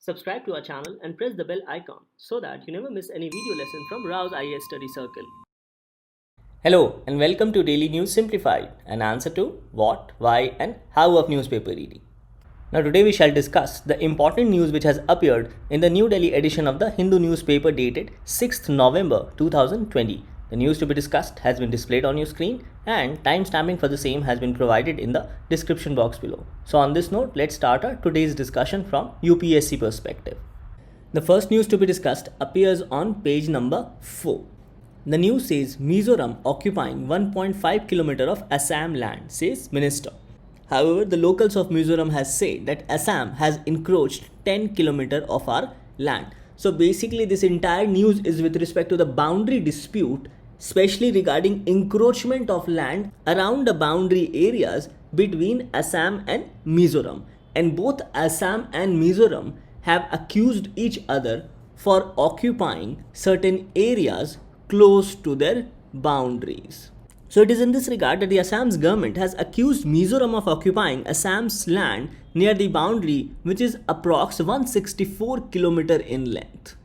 Subscribe to our channel and press the bell icon so that you never miss any video lesson from Rao's IAS Study Circle. Hello and welcome to Daily News Simplified, an answer to what, why and how of newspaper reading. Now today we shall discuss the important news which has appeared in the New Delhi edition of the Hindu newspaper dated 6th November 2020. The news to be discussed has been displayed on your screen and timestamping for the same has been provided in the description box below. So on this note, let's start our today's discussion from UPSC perspective. The first news to be discussed appears on page number 4. The news says Mizoram occupying 1.5 km of Assam land, says Minister. However, the locals of Mizoram has said that Assam has encroached 10 km of our land. So basically this entire news is with respect to the boundary dispute, especially regarding encroachment of land around the boundary areas between Assam and Mizoram. And both Assam and Mizoram have accused each other for occupying certain areas close to their boundaries. So it is in this regard that the Assam's government has accused Mizoram of occupying Assam's land near the boundary, which is approx 164 km in length.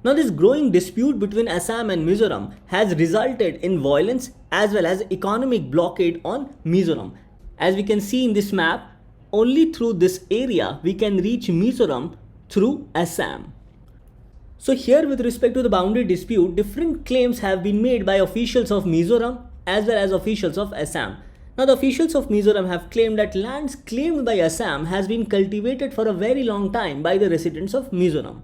Now this growing dispute between Assam and Mizoram has resulted in violence as well as economic blockade on Mizoram. As we can see in this map, only through this area we can reach Mizoram through Assam. So here with respect to the boundary dispute, different claims have been made by officials of Mizoram as well as officials of Assam. Now the officials of Mizoram have claimed that lands claimed by Assam has been cultivated for a very long time by the residents of Mizoram.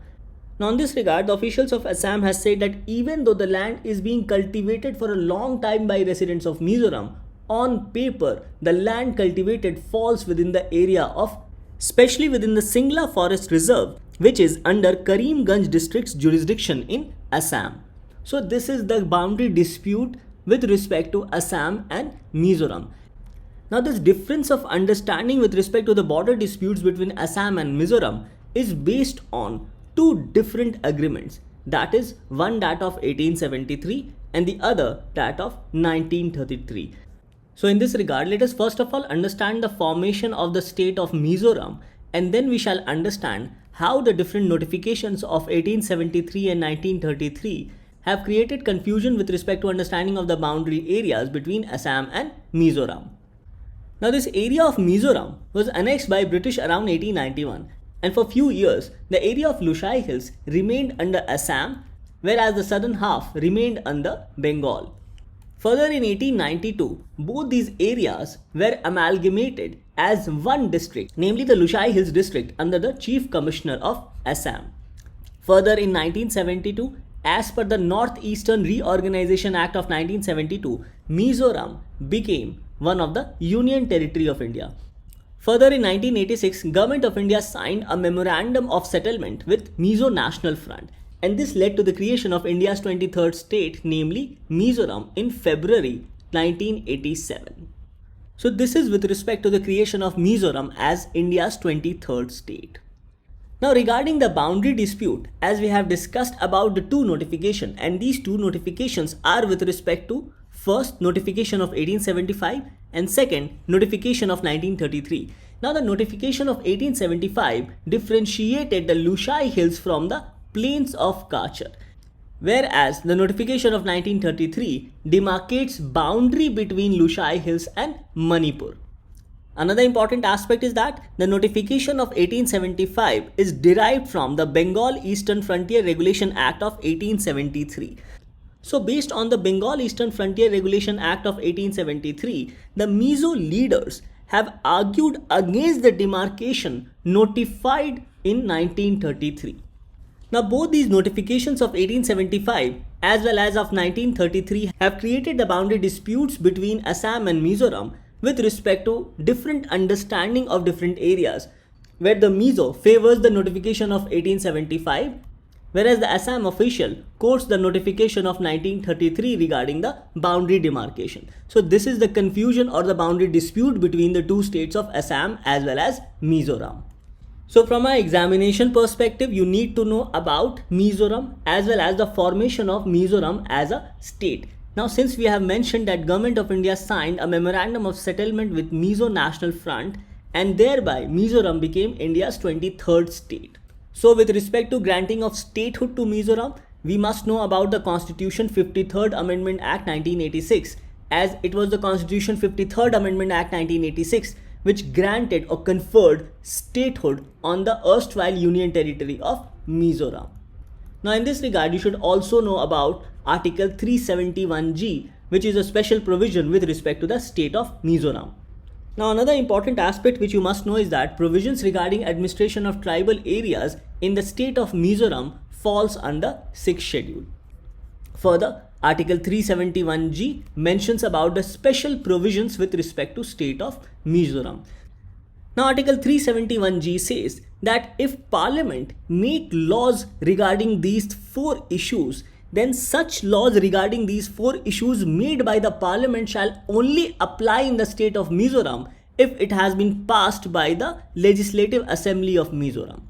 Now in this regard, the officials of Assam has said that even though the land is being cultivated for a long time by residents of Mizoram, on paper the land cultivated falls within the area of, especially within the Singla Forest Reserve, which is under Karimganj district's jurisdiction in Assam. So this is the boundary dispute with respect to Assam and Mizoram. Now this difference of understanding with respect to the border disputes between Assam and Mizoram is based on two different agreements, that is one that of 1873 and the other that of 1933. So in this regard, let us first of all understand the formation of the state of Mizoram, and then we shall understand how the different notifications of 1873 and 1933 have created confusion with respect to understanding of the boundary areas between Assam and Mizoram. Now this area of Mizoram was annexed by British around 1891, and for few years the area of Lushai Hills remained under Assam, whereas the southern half remained under Bengal. Further in 1892, both these areas were amalgamated as one district, namely the Lushai Hills district under the Chief Commissioner of Assam. Further in 1972, as per the Northeastern Reorganization Act of 1972, Mizoram became one of the Union Territory of India. Further in 1986, Government of India signed a Memorandum of Settlement with Mizo National Front, and this led to the creation of India's 23rd state, namely Mizoram, in February 1987. So this is with respect to the creation of Mizoram as India's 23rd state. Now regarding the boundary dispute, as we have discussed about the two notifications, and these two notifications are with respect to first notification of 1875 and second notification of 1933. Now the notification of 1875 differentiated the Lushai Hills from the plains of Kachar, whereas the notification of 1933 demarcates boundary between Lushai Hills and Manipur. Another important aspect is that the notification of 1875 is derived from the Bengal Eastern Frontier Regulation Act of 1873. So based on the Bengal Eastern Frontier Regulation Act of 1873, the Mizo leaders have argued against the demarcation notified in 1933. Now both these notifications of 1875 as well as of 1933 have created the boundary disputes between Assam and Mizoram with respect to different understanding of different areas, where the Mizo favors the notification of 1875, whereas the Assam official quotes the notification of 1933 regarding the boundary demarcation. So this is the confusion or the boundary dispute between the two states of Assam as well as Mizoram. So from our examination perspective, you need to know about Mizoram as well as the formation of Mizoram as a state. Now, since we have mentioned that Government of India signed a memorandum of settlement with Mizo National Front, and thereby Mizoram became India's 23rd state. So with respect to granting of statehood to Mizoram, we must know about the Constitution 53rd Amendment Act 1986, as it was the Constitution 53rd Amendment Act 1986 which granted or conferred statehood on the erstwhile Union Territory of Mizoram. Now in this regard, you should also know about Article 371G, which is a special provision with respect to the state of Mizoram. Now another important aspect which you must know is that provisions regarding administration of tribal areas in the state of Mizoram falls under 6th schedule. Further, Article 371G mentions about the special provisions with respect to state of Mizoram. Now Article 371G says that if Parliament make laws regarding these 4 issues, then such laws regarding these 4 issues made by the Parliament shall only apply in the state of Mizoram if it has been passed by the Legislative Assembly of Mizoram.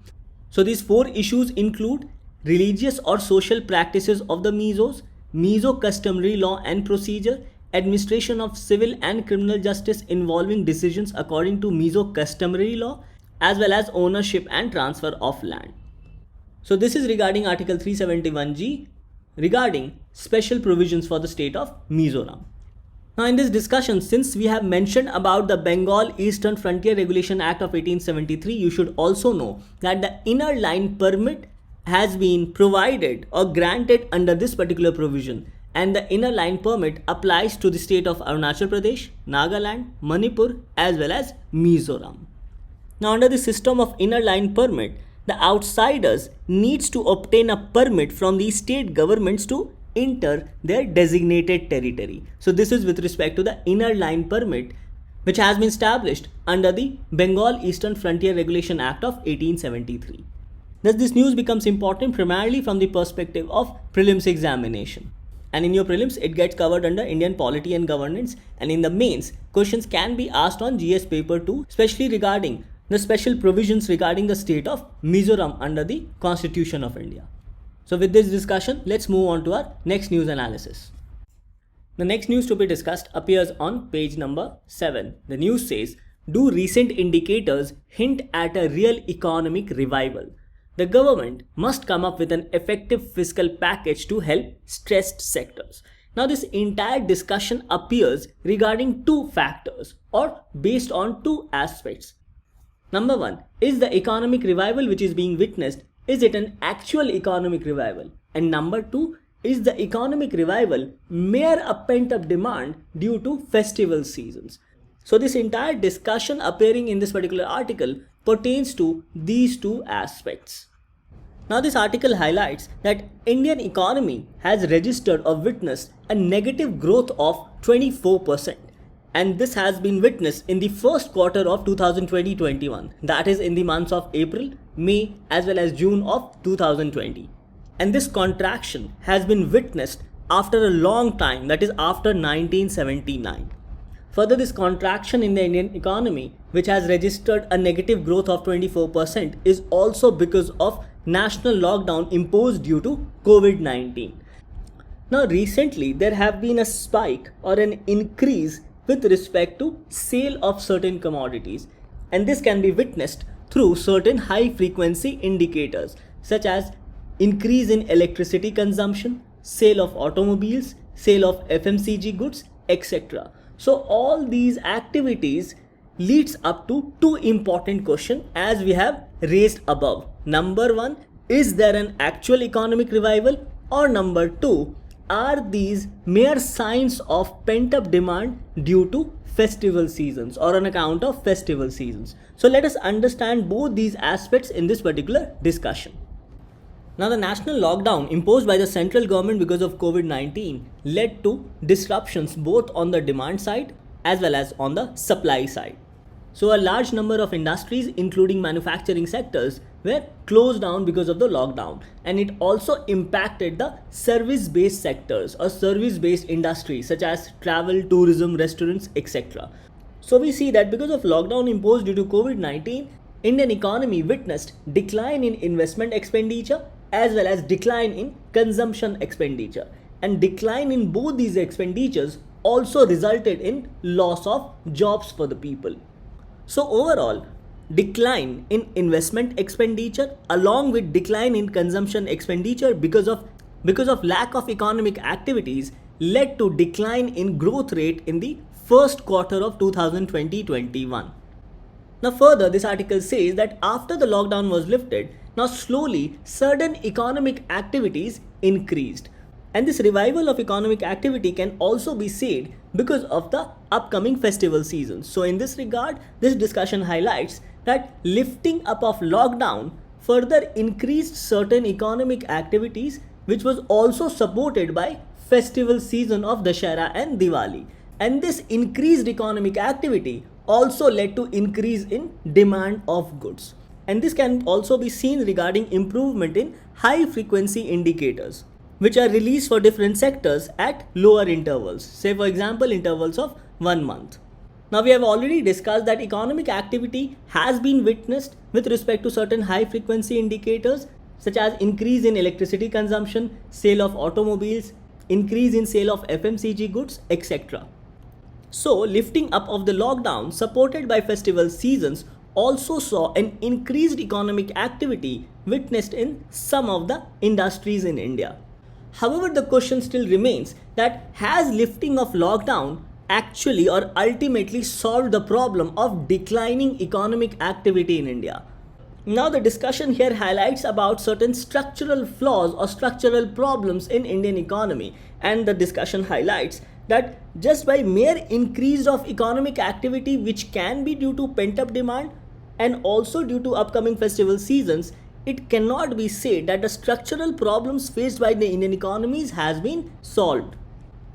So these 4 issues include religious or social practices of the Mizos, Mizo customary law and procedure, administration of civil and criminal justice involving decisions according to Mizo customary law, as well as ownership and transfer of land. So this is regarding Article 371G regarding special provisions for the state of Mizoram. Now in this discussion, since we have mentioned about the Bengal Eastern Frontier Regulation Act of 1873, you should also know that the inner line permit has been provided or granted under this particular provision, and the inner line permit applies to the state of Arunachal Pradesh, Nagaland, Manipur as well as Mizoram. Now under the system of inner line permit, the outsiders needs to obtain a permit from the state governments to enter their designated territory. So this is with respect to the inner line permit which has been established under the Bengal Eastern Frontier Regulation Act of 1873. Thus this news becomes important primarily from the perspective of prelims examination. And in your prelims, it gets covered under Indian polity and governance, and in the mains, questions can be asked on GS paper 2, especially regarding the special provisions regarding the state of Mizoram under the Constitution of India. So with this discussion, let's move on to our next news analysis. The next news to be discussed appears on page number 7. The news says, do recent indicators hint at a real economic revival? The government must come up with an effective fiscal package to help stressed sectors. Now this entire discussion appears regarding 2 factors or based on 2 aspects. Number 1, is the economic revival which is being witnessed, is it an actual economic revival? And number 2, is the economic revival mere a pent-up demand due to festival seasons? So this entire discussion appearing in this particular article pertains to these 2 aspects. Now this article highlights that Indian economy has registered or witnessed a negative growth of 24%, and this has been witnessed in the first quarter of 2020-21, that is in the months of April, May as well as June of 2020. And this contraction has been witnessed after a long time, that is after 1979. Further, this contraction in the Indian economy, which has registered a negative growth of 24%, is also because of national lockdown imposed due to COVID-19. Now recently, there have been a spike or an increase with respect to sale of certain commodities, and this can be witnessed through certain high frequency indicators such as increase in electricity consumption, sale of automobiles, sale of FMCG goods, etc. So all these activities leads up to 2 important questions as we have raised above. Number 1, is there an actual economic revival? Or number 2, are these mere signs of pent-up demand due to festival seasons or on account of festival seasons? So let us understand both these aspects in this particular discussion. Now the national lockdown imposed by the central government because of COVID-19 led to disruptions both on the demand side as well as on the supply side. So a large number of industries including manufacturing sectors were closed down because of the lockdown, and it also impacted the service-based sectors or service-based industries such as travel, tourism, restaurants, etc. So we see that because of lockdown imposed due to COVID-19, Indian economy witnessed decline in investment expenditure as well as decline in consumption expenditure, and decline in both these expenditures also resulted in loss of jobs for the people. So overall, decline in investment expenditure along with decline in consumption expenditure because of lack of economic activities led to decline in growth rate in the first quarter of 2020-21. Now further, this article says that after the lockdown was lifted, now slowly certain economic activities increased. And this revival of economic activity can also be said because of the upcoming festival season. So in this regard, this discussion highlights that lifting up of lockdown further increased certain economic activities, which was also supported by festival season of Dussehra and Diwali. And this increased economic activity also led to increase in demand of goods. And this can also be seen regarding improvement in high frequency indicators, which are released for different sectors at lower intervals, say for example intervals of 1 month. Now we have already discussed that economic activity has been witnessed with respect to certain high frequency indicators such as increase in electricity consumption, sale of automobiles, increase in sale of FMCG goods, etc. So lifting up of the lockdown supported by festival seasons also saw an increased economic activity witnessed in some of the industries in India. However, the question still remains that has lifting of lockdown actually or ultimately solved the problem of declining economic activity in India? Now the discussion here highlights about certain structural flaws or structural problems in Indian economy, and the discussion highlights that just by mere increase of economic activity, which can be due to pent-up demand and also due to upcoming festival seasons, it cannot be said that the structural problems faced by the Indian economies has been solved.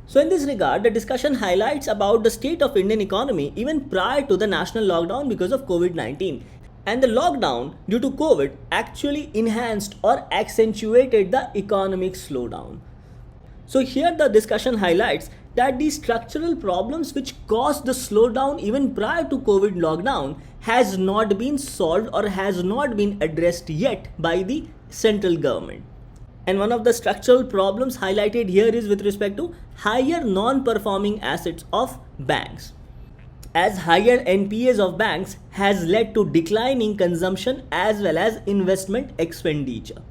So in this regard, the discussion highlights about the state of Indian economy even prior to the national lockdown because of COVID-19. And the lockdown due to COVID actually enhanced or accentuated the economic slowdown. So here the discussion highlights that the structural problems which caused the slowdown even prior to COVID lockdown has not been solved or has not been addressed yet by the central government. And one of the structural problems highlighted here is with respect to higher non-performing assets of banks, as higher NPAs of banks has led to declining consumption as well as investment expenditure.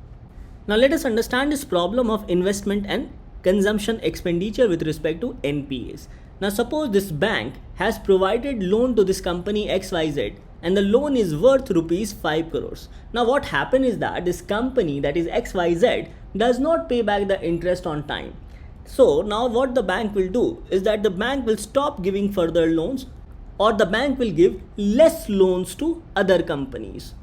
Now let us understand this problem of investment and consumption expenditure with respect to NPAs. Now suppose this bank has provided loan to this company XYZ and the loan is worth rupees 5 crores. Now what happened is that this company, that is XYZ, does not pay back the interest on time. So now what the bank will do is that the bank will stop giving further loans, or the bank will give less loans to other companies.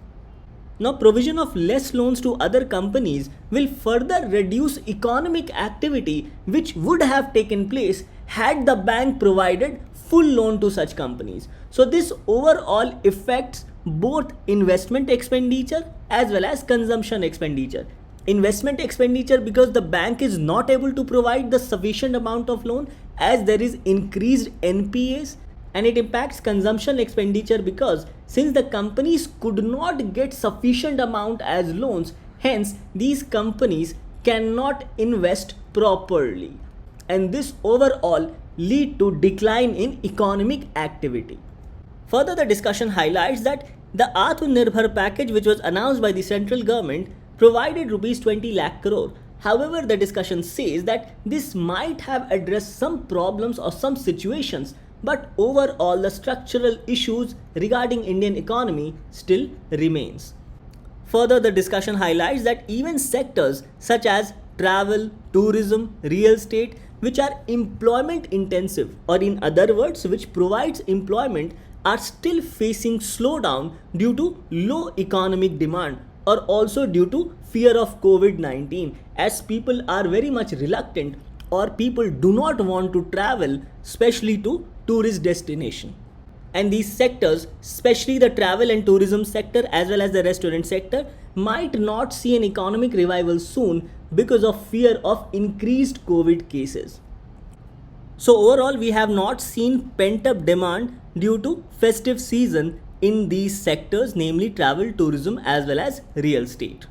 Now provision of less loans to other companies will further reduce economic activity which would have taken place had the bank provided full loan to such companies. So this overall affects both investment expenditure as well as consumption expenditure. Investment expenditure because the bank is not able to provide the sufficient amount of loan as there is increased NPAs, and it impacts consumption expenditure because since the companies could not get sufficient amount as loans, hence these companies cannot invest properly, and this overall lead to decline in economic activity. Further, the discussion highlights that the Atmanirbhar package which was announced by the central government provided rupees 20 lakh crore. However, the discussion says that this might have addressed some problems or some situations, but overall the structural issues regarding Indian economy still remains. Further, the discussion highlights that even sectors such as travel, tourism, real estate, which are employment intensive, or in other words which provides employment, are still facing slowdown due to low economic demand, or also due to fear of COVID-19, as people are very much reluctant or people do not want to travel, especially to tourist destination. And these sectors, especially the travel and tourism sector as well as the restaurant sector, might not see an economic revival soon because of fear of increased COVID cases. So overall, we have not seen pent-up demand due to festive season in these sectors, namely travel, tourism as well as real estate.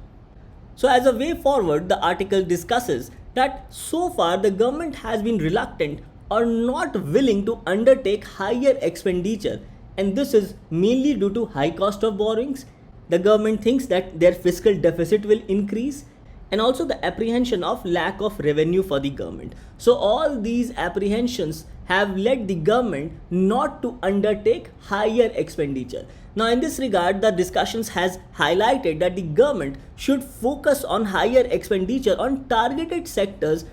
So as a way forward, the article discusses that so far the government has been reluctant or not willing to undertake higher expenditure and this is mainly due to high cost of borrowings. The government thinks that their fiscal deficit will increase, and also the apprehension of lack of revenue for the government. So all these apprehensions have led the government not to undertake higher expenditure. Now in this regard, the discussions has highlighted that the government should focus on higher expenditure on targeted sectors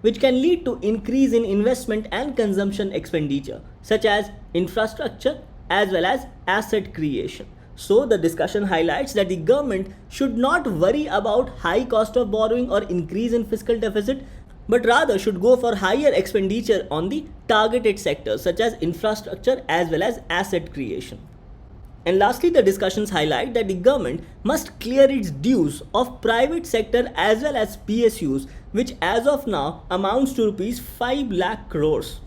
which can lead to increase in investment and consumption expenditure, such as infrastructure as well as asset creation. So the discussion highlights that the government should not worry about high cost of borrowing or increase in fiscal deficit, but rather should go for higher expenditure on the targeted sectors such as infrastructure as well as asset creation. And lastly, the discussions highlight that the government must clear its dues of private sector as well as PSUs, which as of now amounts to rupees 5 lakh crores.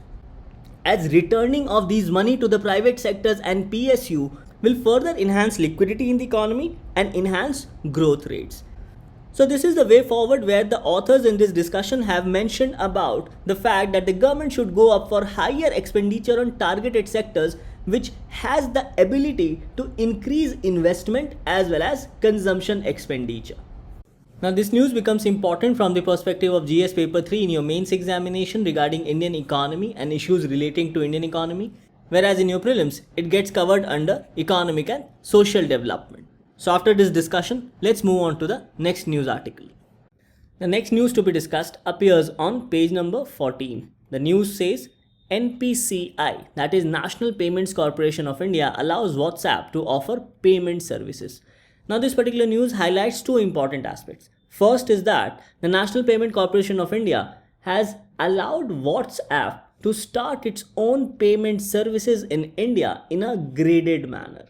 As returning of these money to the private sectors and PSU will further enhance liquidity in the economy and enhance growth rates. So this is the way forward, where the authors in this discussion have mentioned about the fact that the government should go up for higher expenditure on targeted sectors which has the ability to increase investment as well as consumption expenditure. Now this news becomes important from the perspective of GS paper 3 in your mains examination regarding Indian economy and issues relating to Indian economy, whereas in your prelims it gets covered under economic and social development. So after this discussion, let's move on to the next news article. The next news to be discussed appears on page number 14. The news says NPCI, that is National Payments Corporation of India, allows WhatsApp to offer payment services. Now this particular news highlights two important aspects. First is that the National Payment Corporation of India has allowed WhatsApp to start its own payment services in India in a graded manner.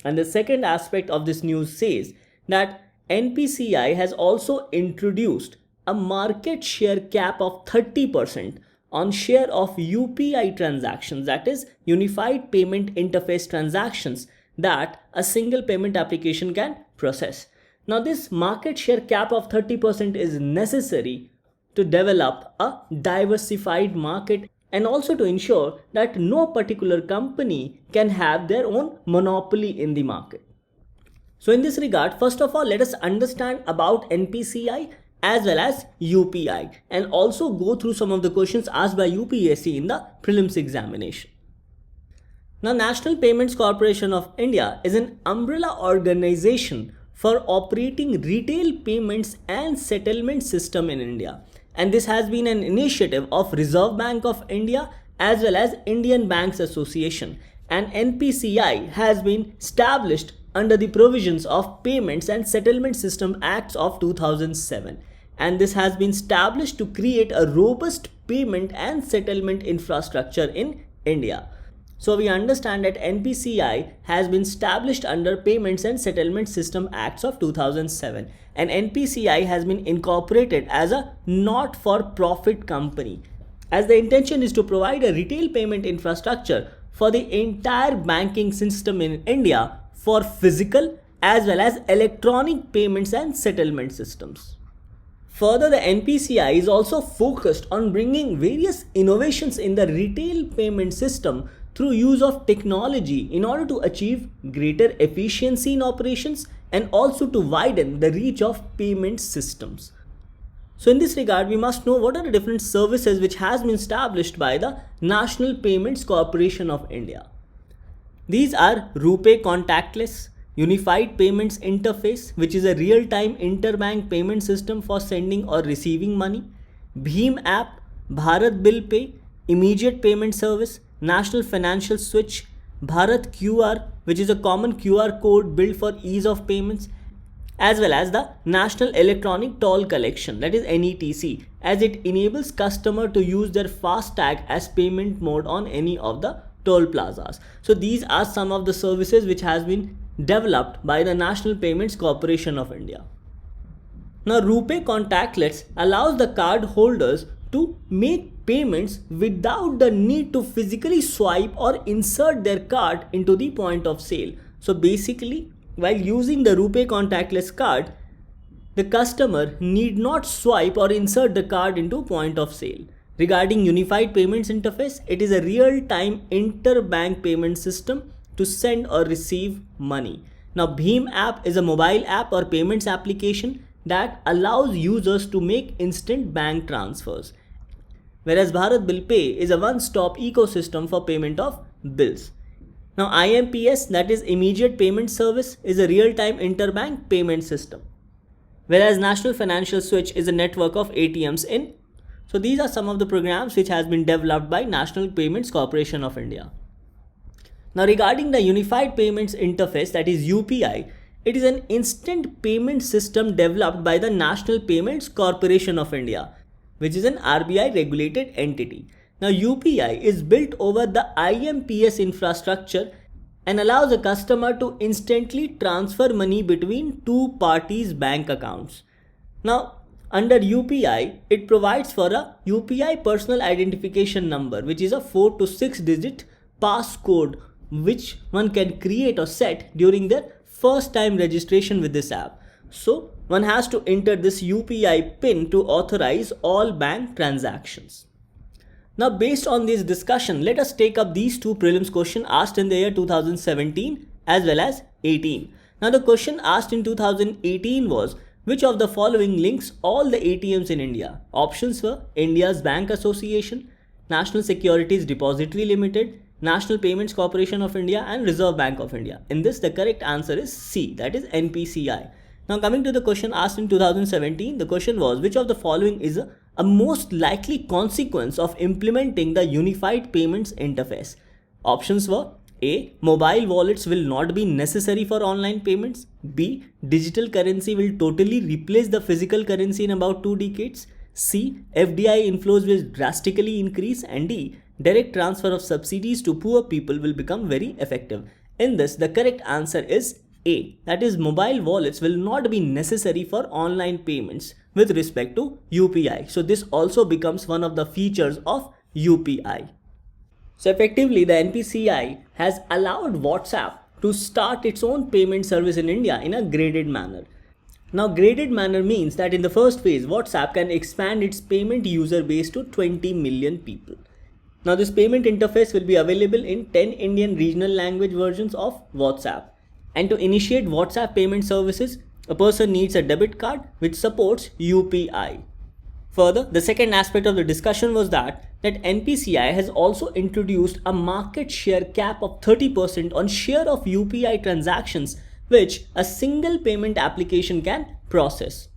And the second aspect of this news says that NPCI has also introduced a market share cap of 30% on share of UPI transactions, that is Unified Payment Interface transactions, that a single payment application can process. Now this market share cap of 30% is necessary to develop a diversified market and also to ensure that no particular company can have their own monopoly in the market. So in this regard, first of all, let us understand about NPCI as well as UPI and also go through some of the questions asked by UPSC in the prelims examination. Now, National Payments Corporation of India is an umbrella organization for operating retail payments and settlement system in India. And this has been an initiative of Reserve Bank of India as well as Indian Banks Association. And NPCI has been established under the provisions of Payments and Settlement System Acts of 2007. And this has been established to create a robust payment and settlement infrastructure in India. So we understand that NPCI has been established under Payments and Settlement System Acts of 2007, and NPCI has been incorporated as a not-for-profit company, as the intention is to provide a retail payment infrastructure for the entire banking system in India for physical as well as electronic payments and settlement systems. Further, the NPCI is also focused on bringing various innovations in the retail payment system through use of technology in order to achieve greater efficiency in operations and also to widen the reach of payment systems. So in this regard, we must know what are the different services which has been established by the National Payments Corporation of India. These are RuPay Contactless, Unified Payments Interface, which is a real-time interbank payment system for sending or receiving money, BHIM app, Bharat Bill Pay, Immediate Payment Service, National Financial Switch, Bharat QR, which is a common QR code built for ease of payments, as well as the National Electronic Toll Collection, that is NETC, as it enables customer to use their FASTag as payment mode on any of the toll plazas. So these are some of the services which has been developed by the National Payments Corporation of India. Now RuPay Contactless allows the card holders to make payments without the need to physically swipe or insert their card into the point of sale. So basically, while using the RuPay Contactless card, the customer need not swipe or insert the card into point of sale. Regarding Unified Payments Interface, it is a real-time interbank payment system to to send or receive money. Now, BHIM app is a mobile app or payments application that allows users to make instant bank transfers, whereas Bharat Bill Pay is a one-stop ecosystem for payment of bills. Now, IMPS, that is Immediate Payment Service, is a real-time interbank payment system, whereas National Financial Switch is a network of ATMs in. So these are some of the programs which has been developed by National Payments Corporation of India. Now, regarding the Unified Payments Interface, that is UPI, it is an instant payment system developed by the National Payments Corporation of India, which is an RBI regulated entity. Now, UPI is built over the IMPS infrastructure and allows a customer to instantly transfer money between two parties' bank accounts. Now, under UPI, it provides for a UPI personal identification number, which is a 4 to 6 digit passcode which one can create or set during their first time registration with this app. So, one has to enter this UPI PIN to authorize all bank transactions. Now, based on this discussion, let us take up these two prelims questions asked in the year 2017 as well as 18. Now, the question asked in 2018 was, which of the following links all the ATMs in India? Options were India's Bank Association, National Securities Depository Limited, National Payments Corporation of India and Reserve Bank of India. In this, the correct answer is C, that is NPCI. Now, coming to the question asked in 2017, the question was, which of the following is a most likely consequence of implementing the Unified Payments Interface? Options were A. Mobile wallets will not be necessary for online payments. B. Digital currency will totally replace the physical currency in about 2 decades. C. FDI inflows will drastically increase. And D. Direct transfer of subsidies to poor people will become very effective. In this, the correct answer is A, that is mobile wallets will not be necessary for online payments with respect to UPI. So this also becomes one of the features of UPI. So effectively, the NPCI has allowed WhatsApp to start its own payment service in India in a graded manner. Now, graded manner means that in the first phase, WhatsApp can expand its payment user base to 20 million people. Now, this payment interface will be available in 10 Indian regional language versions of WhatsApp. And to initiate WhatsApp payment services, a person needs a debit card which supports UPI. Further, the second aspect of the discussion was that NPCI has also introduced a market share cap of 30% on share of UPI transactions which a single payment application can process.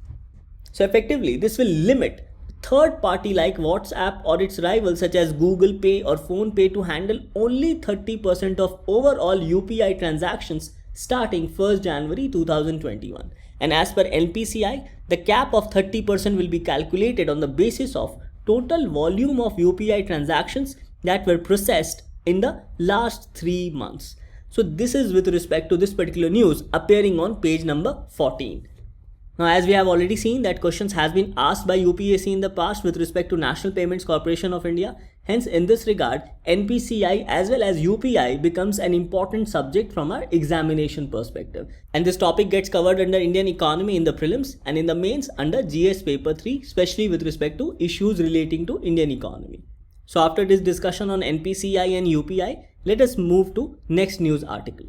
So effectively, this will limit third party like WhatsApp or its rivals such as Google Pay or Phone Pay to handle only 30% of overall UPI transactions starting 1st January 2021. And as per NPCI, the cap of 30% will be calculated on the basis of total volume of UPI transactions that were processed in the last 3 months. So this is with respect to this particular news appearing on page number 14. Now, as we have already seen that questions has been asked by UPSC in the past with respect to National Payments Corporation of India. Hence, in this regard, NPCI as well as UPI becomes an important subject from our examination perspective. And this topic gets covered under Indian economy in the prelims and in the mains under GS paper 3, especially with respect to issues relating to Indian economy. So after this discussion on NPCI and UPI, let us move to next news article.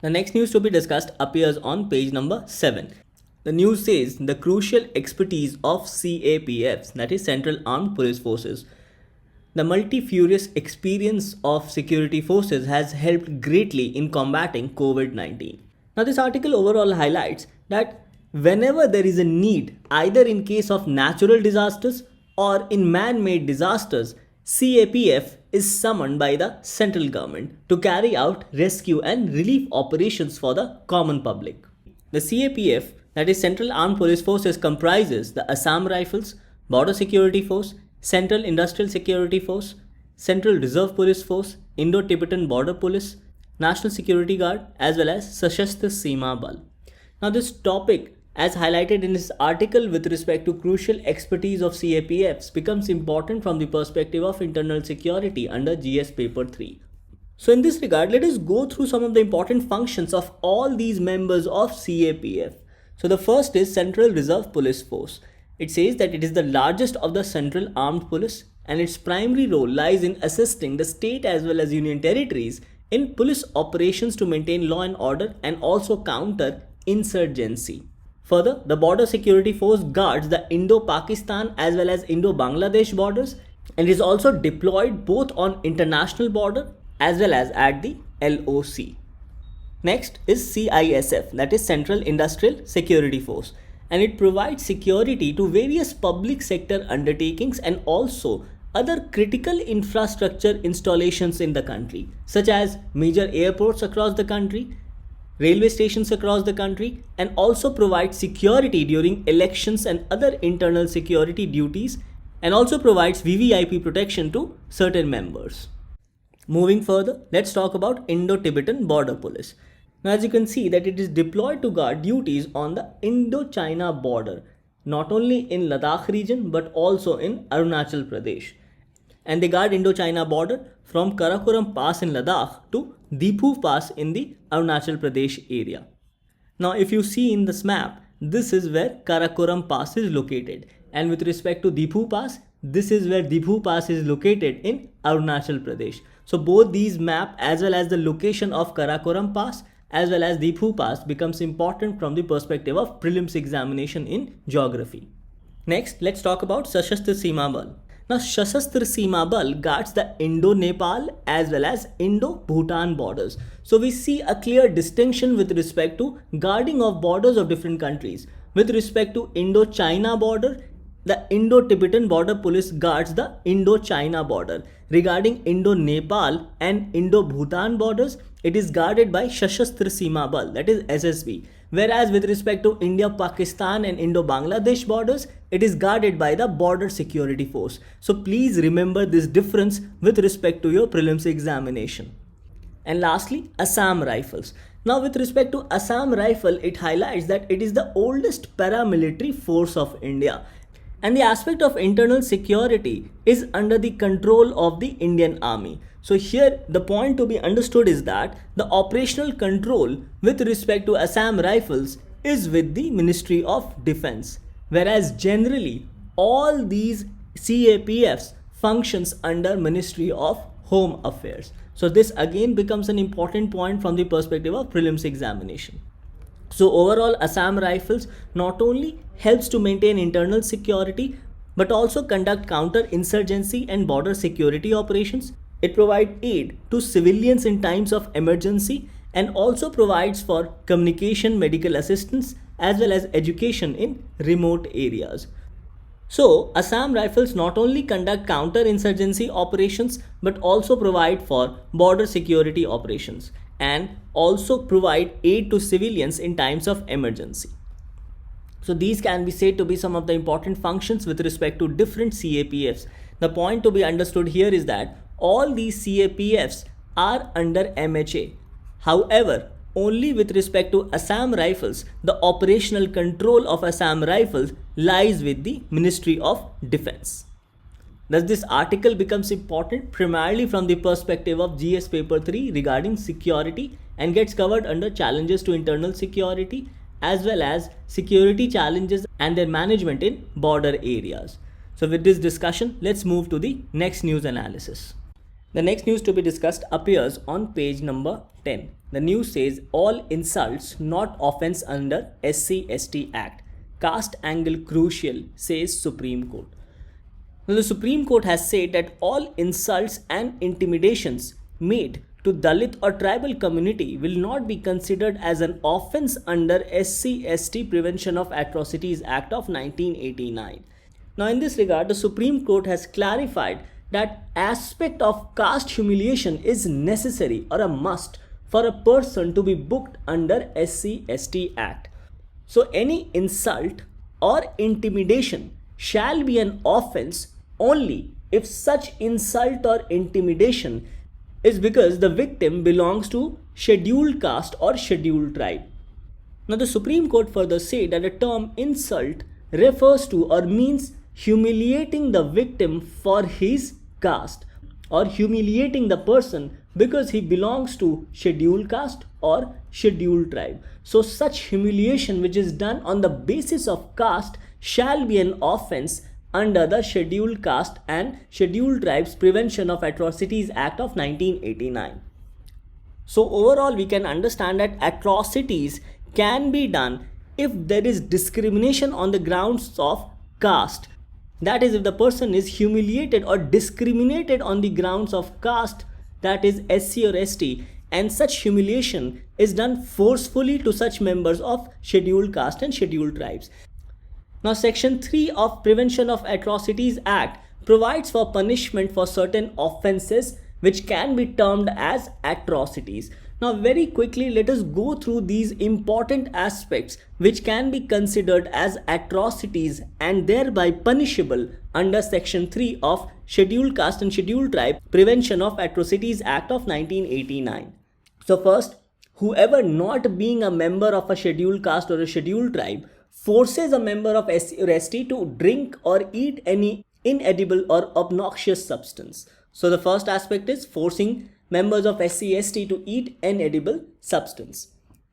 The next news to be discussed appears on page number 7. The news says the crucial expertise of CAPFs, that is Central Armed Police Forces. The multifarious experience of security forces has helped greatly in combating COVID-19. Now, this article overall highlights that whenever there is a need, either in case of natural disasters or in man-made disasters, CAPF is summoned by the central government to carry out rescue and relief operations for the common public. The CAPF, that is Central Armed Police Forces, comprises the Assam Rifles, Border Security Force, Central Industrial Security Force, Central Reserve Police Force, Indo-Tibetan Border Police, National Security Guard as well as Sashastra Seema Bal. Now, this topic as highlighted in this article with respect to crucial expertise of CAPFs becomes important from the perspective of internal security under GS paper 3. So in this regard, let us go through some of the important functions of all these members of CAPF. So the first is Central Reserve Police Force. It says that it is the largest of the Central Armed Police and its primary role lies in assisting the state as well as union territories in police operations to maintain law and order and also counter insurgency. Further, the border security force guards the Indo-Pakistan as well as Indo-Bangladesh borders and is also deployed both on international border as well as at the LOC. Next is CISF, that is Central Industrial Security Force, and it provides security to various public sector undertakings and also other critical infrastructure installations in the country, such as major airports across the country, railway stations across the country, and also provides security during elections and other internal security duties, and also provides VVIP protection to certain members. Moving further, let's talk about Indo-Tibetan Border Police. Now, as you can see that it is deployed to guard duties on the Indo-China border, not only in Ladakh region but also in Arunachal Pradesh. And they guard Indo-China border from Karakoram Pass in Ladakh to Diephu Pass in the Arunachal Pradesh area. Now, if you see in this map, this is where Karakoram Pass is located, and with respect to Diephu Pass, this is where Diephu Pass is located in Arunachal Pradesh. So both these map as well as the location of Karakoram Pass as well as Diephu Pass becomes important from the perspective of prelims examination in geography. Next, let's talk about Sashastra Seema Bal. Now, Sashastra Seema Bal guards the Indo-Nepal as well as Indo-Bhutan borders. So we see a clear distinction with respect to guarding of borders of different countries. With respect to Indo-China border, the Indo-Tibetan Border Police guards the Indo-China border. Regarding Indo-Nepal and Indo-Bhutan borders, it is guarded by Sashastra Seema Bal, that is SSB. Whereas with respect to India-Pakistan and Indo-Bangladesh borders, it is guarded by the Border Security Force. So please remember this difference with respect to your prelims examination. And lastly, Assam Rifles. Now, with respect to Assam Rifle, it highlights that it is the oldest paramilitary force of India. And the aspect of internal security is under the control of the Indian Army. So here the point to be understood is that the operational control with respect to Assam Rifles is with the Ministry of Defence. Whereas generally all these CAPFs functions under Ministry of Home Affairs. So this again becomes an important point from the perspective of prelims examination. So overall, Assam Rifles not only helps to maintain internal security but also conduct counter-insurgency and border security operations. It provides aid to civilians in times of emergency and also provides for communication, medical assistance as well as education in remote areas. So Assam Rifles not only conduct counter-insurgency operations but also provide for border security operations and also provide aid to civilians in times of emergency. So these can be said to be some of the important functions with respect to different CAPFs. The point to be understood here is that all these CAPFs are under MHA. However, only with respect to Assam Rifles, the operational control of Assam Rifles lies with the Ministry of Defence. Thus, this article becomes important primarily from the perspective of GS Paper 3 regarding security and gets covered under challenges to internal security as well as security challenges and their management in border areas. So with this discussion, let's move to the next news analysis. The next news to be discussed appears on page number 10. The news says all insults not offence under SC-STAct. Caste angle crucial, says Supreme Court. Now, the Supreme Court has said that all insults and intimidations made to Dalit or tribal community will not be considered as an offence under SC-ST Prevention of Atrocities Act of 1989. Now, in this regard, the Supreme Court has clarified that aspect of caste humiliation is necessary or a must for a person to be booked under SC-ST Act. So, any insult or intimidation shall be an offence only if such insult or intimidation is because the victim belongs to scheduled caste or scheduled tribe. Now, the Supreme Court further said that the term insult refers to or means humiliating the victim for his caste or humiliating the person because he belongs to scheduled caste or scheduled tribe. So such humiliation which is done on the basis of caste shall be an offence under the Scheduled Caste and Scheduled Tribes Prevention of Atrocities Act of 1989. So overall we can understand that atrocities can be done if there is discrimination on the grounds of caste. That is, if the person is humiliated or discriminated on the grounds of caste, that is SC or ST, and such humiliation is done forcefully to such members of scheduled caste and scheduled tribes. Now section 3 of Prevention of Atrocities Act provides for punishment for certain offences which can be termed as atrocities. Now very quickly let us go through these important aspects which can be considered as atrocities and thereby punishable under section 3 of Scheduled Caste and Scheduled Tribe Prevention of Atrocities Act of 1989. So first, whoever not being a member of a scheduled caste or a scheduled tribe forces a member of SC or ST to drink or eat any inedible or obnoxious substance. So the first aspect is forcing members of SC/ST to eat an edible substance.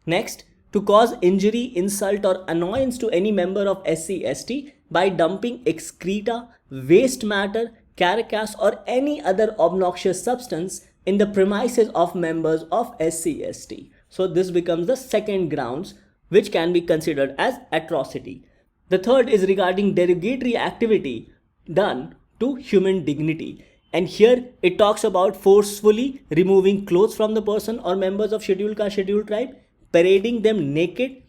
Next, to cause injury, insult or annoyance to any member of SC/ST by dumping excreta, waste matter, carcass or any other obnoxious substance in the premises of members of SC/ST. So this becomes the second grounds which can be considered as atrocity. The third is regarding derogatory activity done to human dignity. And here it talks about forcefully removing clothes from the person or members of scheduled caste, scheduled tribe, parading them naked,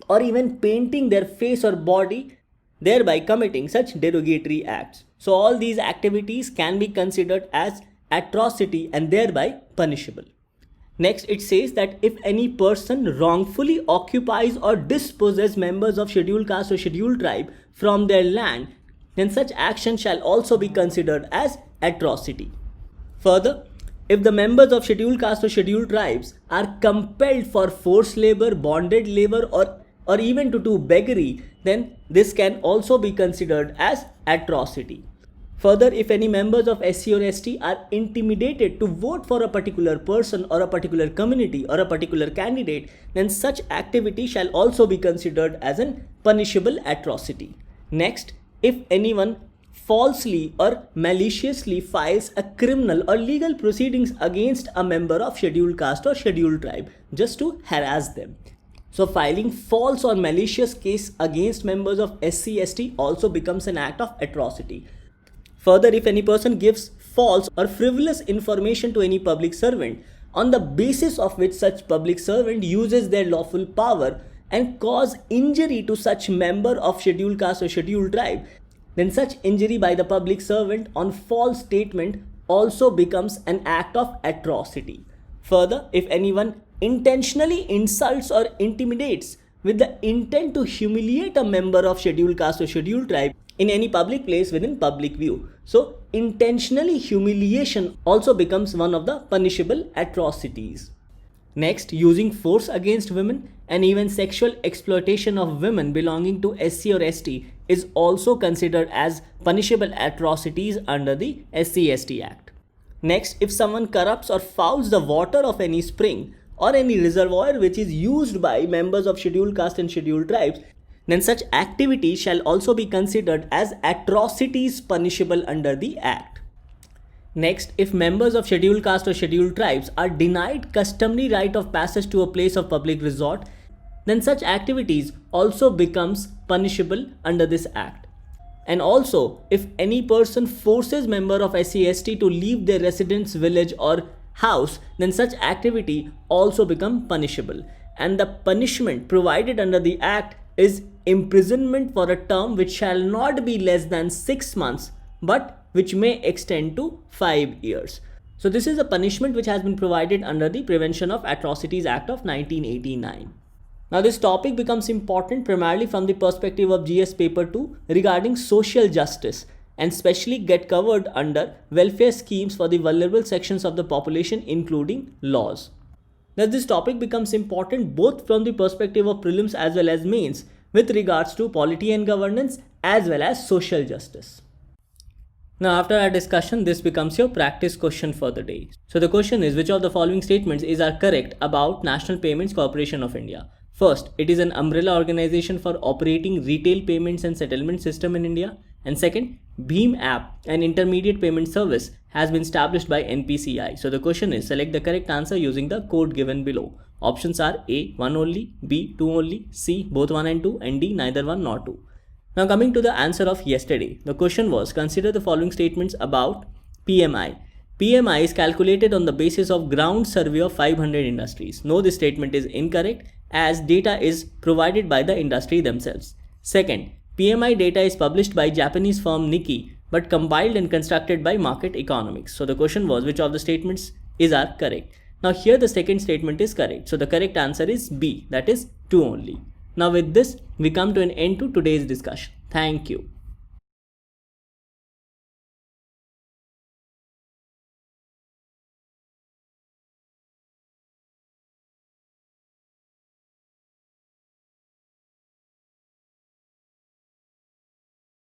or even painting their face or body, thereby committing such derogatory acts. So all these activities can be considered as atrocity and thereby punishable. Next, it says that if any person wrongfully occupies or disposes members of scheduled caste or scheduled tribe from their land, then such action shall also be considered as atrocity. Further, if the members of scheduled caste or scheduled tribes are compelled for forced labor, bonded labor or even to do beggary, then this can also be considered as atrocity. Further, if any members of SC or ST are intimidated to vote for a particular person or a particular community or a particular candidate, then such activity shall also be considered as an punishable atrocity. Next, if anyone falsely or maliciously files a criminal or legal proceedings against a member of scheduled caste or scheduled tribe just to harass them. So filing false or malicious case against members of SC/ST also becomes an act of atrocity. Further, if any person gives false or frivolous information to any public servant on the basis of which such public servant uses their lawful power and cause injury to such member of scheduled caste or scheduled tribe, then such injury by the public servant on false statement also becomes an act of atrocity. Further, if anyone intentionally insults or intimidates with the intent to humiliate a member of scheduled caste or scheduled tribe in any public place within public view, so intentionally humiliation also becomes one of the punishable atrocities. Next, using force against women and even sexual exploitation of women belonging to SC or ST is also considered as punishable atrocities under the SC/ST-Act. Next, if someone corrupts or fouls the water of any spring or any reservoir which is used by members of scheduled caste and scheduled tribes, then such activity shall also be considered as atrocities punishable under the Act. Next, if members of scheduled caste or scheduled tribes are denied customary right of passage to a place of public resort, then such activities also becomes punishable under this Act. And also, if any person forces member of SC/ST to leave their residence, village or house, then such activity also become punishable. And the punishment provided under the Act is imprisonment for a term which shall not be less than 6 months but which may extend to 5 years. So this is a punishment which has been provided under the Prevention of Atrocities Act of 1989. Now this topic becomes important primarily from the perspective of GS paper 2 regarding social justice and specially get covered under welfare schemes for the vulnerable sections of the population including laws. Now this topic becomes important both from the perspective of prelims as well as mains with regards to polity and governance as well as social justice. Now after our discussion, this becomes your practice question for the day. So the question is, which of the following statements are correct about National Payments Corporation of India? First, it is an umbrella organization for operating retail payments and settlement system in India. And second, BHIM app, an intermediate payment service, has been established by NPCI. So the question is, select the correct answer using the code given below. Options are A, 1 only, B, 2 only, C, both 1 and 2, and D, neither 1 nor 2. Now coming to the answer of yesterday, the question was, consider the following statements about PMI. PMI is calculated on the basis of ground survey of 500 industries. No, this statement is incorrect as data is provided by the industry themselves. Second, PMI data is published by Japanese firm Nikkei but compiled and constructed by Market Economics. So the question was, which of the statements are correct? Now here the second statement is correct. So the correct answer is B, that is 2 only. Now with this, we come to an end to today's discussion. Thank you.